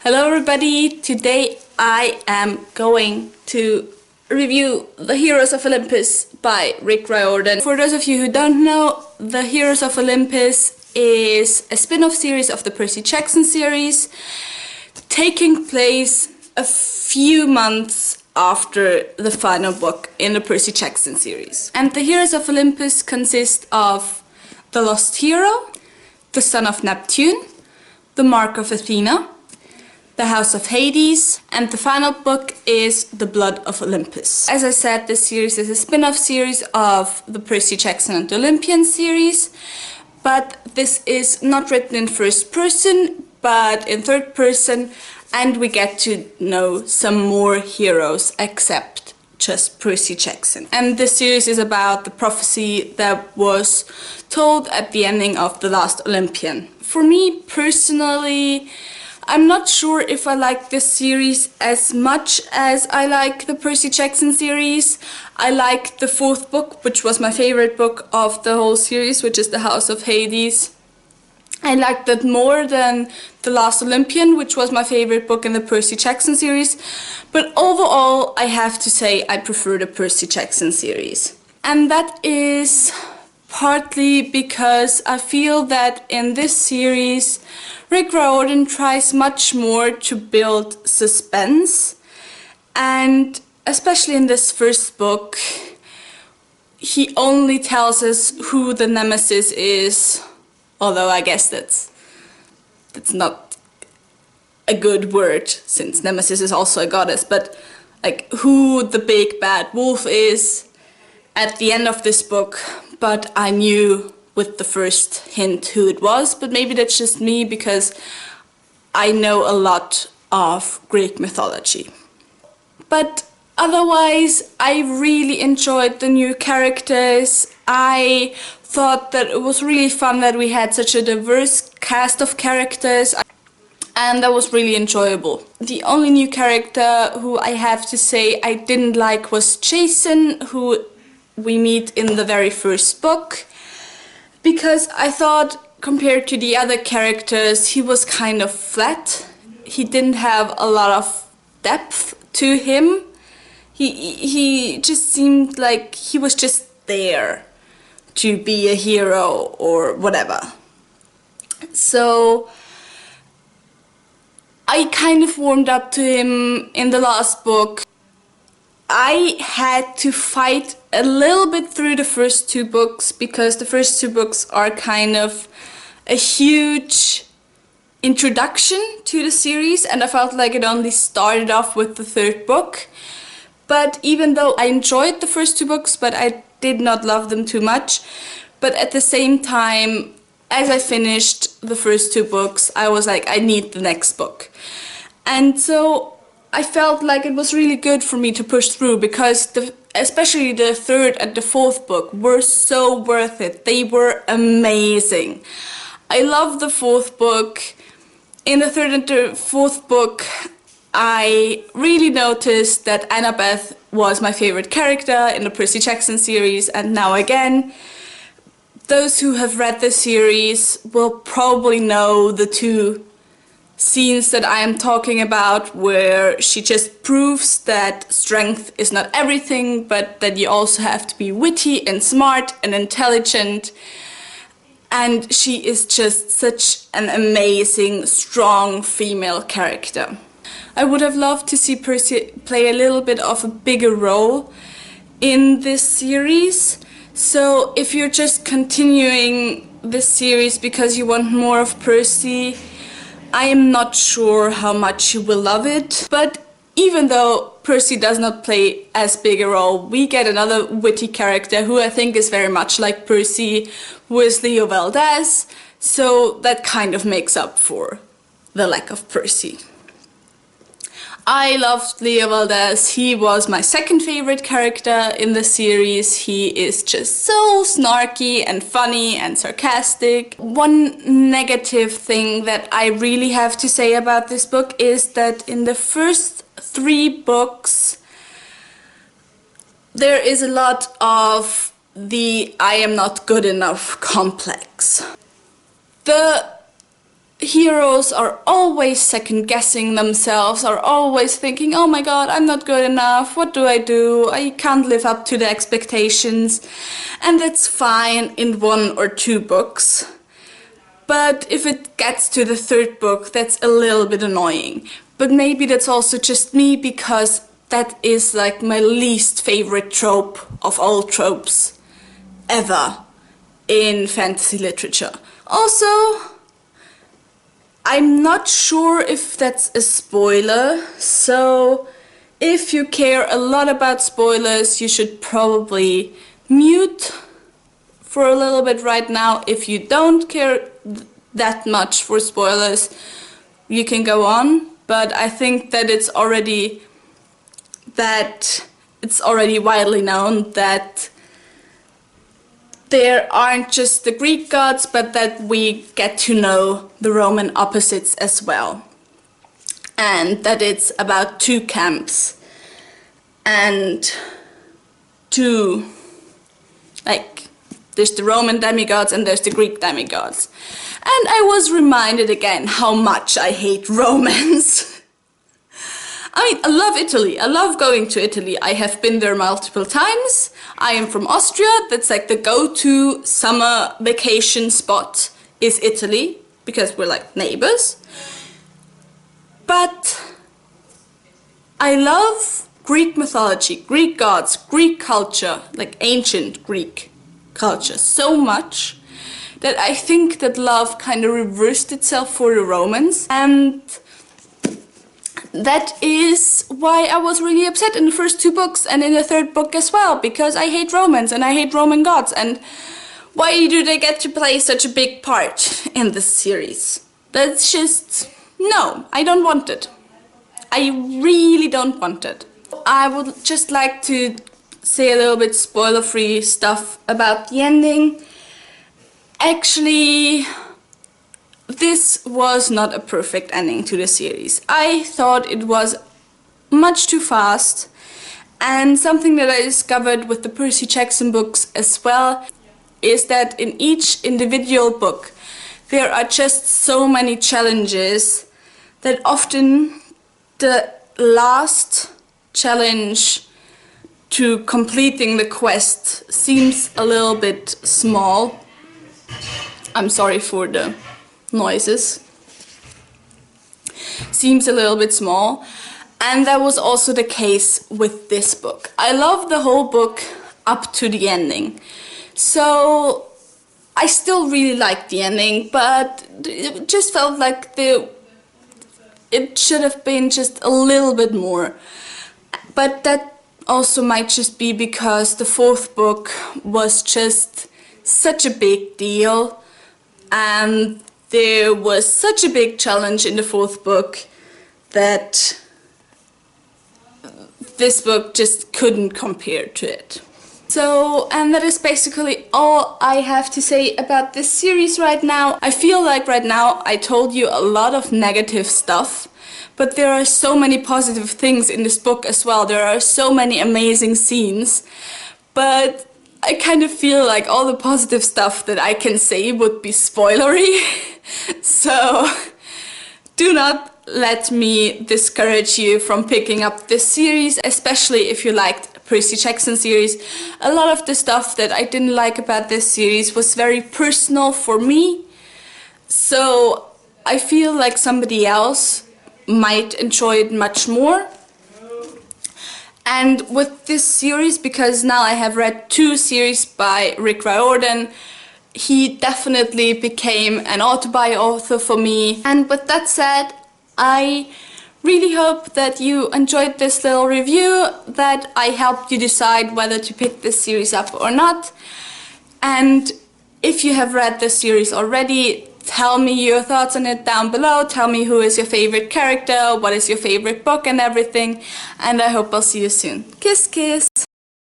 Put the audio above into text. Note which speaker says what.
Speaker 1: Hello everybody, today I am going to review The Heroes of Olympus by Rick Riordan. For those of you who don't know, The Heroes of Olympus is a spin-off series of the Percy Jackson series, taking place a few months after the final book in the Percy Jackson series. And The Heroes of Olympus consist of the Lost Hero, the Son of Neptune, the Mark of Athena, the House of Hades, and the final book is The Blood of Olympus. As I said, this series is a spin-off series of the Percy Jackson and the Olympian series, but this is not written in first person, but in third person, and we get to know some more heroes except just Percy Jackson. And this series is about the prophecy that was told at the ending of The Last Olympian. For me personally, I'm not sure if I like this series as much as I like the Percy Jackson series. I like the fourth book, which was my favorite book of the whole series, which is The House of Hades. I liked that more than The Last Olympian, which was my favorite book in the Percy Jackson series. But overall, I have to say I prefer the Percy Jackson series. And that is partly because I feel that in this series, Rick Riordan tries much more to build suspense, and especially in this first book, he only tells us who the nemesis is, although I guess that's not a good word, since nemesis is also a goddess, but like who the big bad wolf is at the end of this book. But I knew with the first hint who it was, but maybe that's just me because I know a lot of Greek mythology. But otherwise, I really enjoyed the new characters. I thought that it was really fun that we had such a diverse cast of characters, and that was really enjoyable. The only new character who I have to say I didn't like was Jason, who we meet in the very first book, because I thought compared to the other characters he was kind of flat. He didn't have a lot of depth to him. He just seemed like he was just there to be a hero or whatever. So I kind of warmed up to him in the last book. I had to fight a little bit through the first two books because the first two books are kind of a huge introduction to the series, and I felt like it only started off with the third book. But even though I enjoyed the first two books, but I did not love them too much. But at the same time, as I finished the first two books, I was like, I need the next book. And so I felt like it was really good for me to push through, because especially the third and the fourth book were so worth it. They were amazing. I love the fourth book. In the third and the fourth book, I really noticed that Annabeth was my favorite character in the Percy Jackson series, and now again, those who have read the series will probably know the two scenes that I am talking about, where she just proves that strength is not everything, but that you also have to be witty and smart and intelligent. And she is just such an amazing, strong female character. I would have loved to see Percy play a little bit of a bigger role in this series. So if you're just continuing this series because you want more of Percy, I am not sure how much you will love it. But even though Percy does not play as big a role, we get another witty character who I think is very much like Percy, who is Leo Valdez. So that kind of makes up for the lack of Percy. I loved Leo Valdez. He was my second favorite character in the series. He is just so snarky and funny and sarcastic. One negative thing that I really have to say about this book is that in the first three books, there is a lot of the I am not good enough complex. The heroes are always second guessing themselves, are always thinking, oh my god, I'm not good enough, what do? I can't live up to the expectations. And that's fine in 1 or 2 books. But if it gets to the 3rd book, that's a little bit annoying. But maybe that's also just me, because that is like my least favorite trope of all tropes ever in fantasy literature. Also, I'm not sure if that's a spoiler, so if you care a lot about spoilers, you should probably mute for a little bit right now. If you don't care that much for spoilers, you can go on, but I think that it's already widely known that there aren't just the Greek gods, but that we get to know the Roman opposites as well. And that it's about 2 camps and 2, like, there's the Roman demigods and there's the Greek demigods. And I was reminded again how much I hate Romans. I mean, I love Italy. I love going to Italy. I have been there multiple times. I am from Austria. That's like the go-to summer vacation spot is Italy, because we're like neighbors. But I love Greek mythology, Greek gods, Greek culture, like ancient Greek culture so much that I think that love kind of reversed itself for the Romans. And that is why I was really upset in the first 2 books and in the 3rd book as well, because I hate Romans and I hate Roman gods, and why do they get to play such a big part in this series? That's just, no, I don't want it. I really don't want it. I would just like to say a little bit spoiler-free stuff about the ending. Actually, this was not a perfect ending to the series. I thought it was much too fast, and something that I discovered with the Percy Jackson books as well is that in each individual book there are just so many challenges that often the last challenge to completing the quest seems a little bit small. I'm sorry for the noises. Seems a little bit small, and that was also the case with this book. I love the whole book up to the ending, so I still really liked the ending, but it just felt like it should have been just a little bit more. But that also might just be because the 4th book was just such a big deal, and there was such a big challenge in the 4th book that this book just couldn't compare to it. So, and that is basically all I have to say about this series right now. I feel like right now I told you a lot of negative stuff, but there are so many positive things in this book as well. There are so many amazing scenes, but I kind of feel like all the positive stuff that I can say would be spoilery. So do not let me discourage you from picking up this series, especially if you liked Percy Jackson series. A lot of the stuff that I didn't like about this series was very personal for me, so I feel like somebody else might enjoy it much more. And with this series, because now I have read 2 series by Rick Riordan, he definitely became an author author for me. And with that said, I really hope that you enjoyed this little review, that I helped you decide whether to pick this series up or not. And if you have read this series already, tell me your thoughts on it down below. Tell me who is your favorite character, what is your favorite book and everything. And I hope I'll see you soon. Kiss, kiss!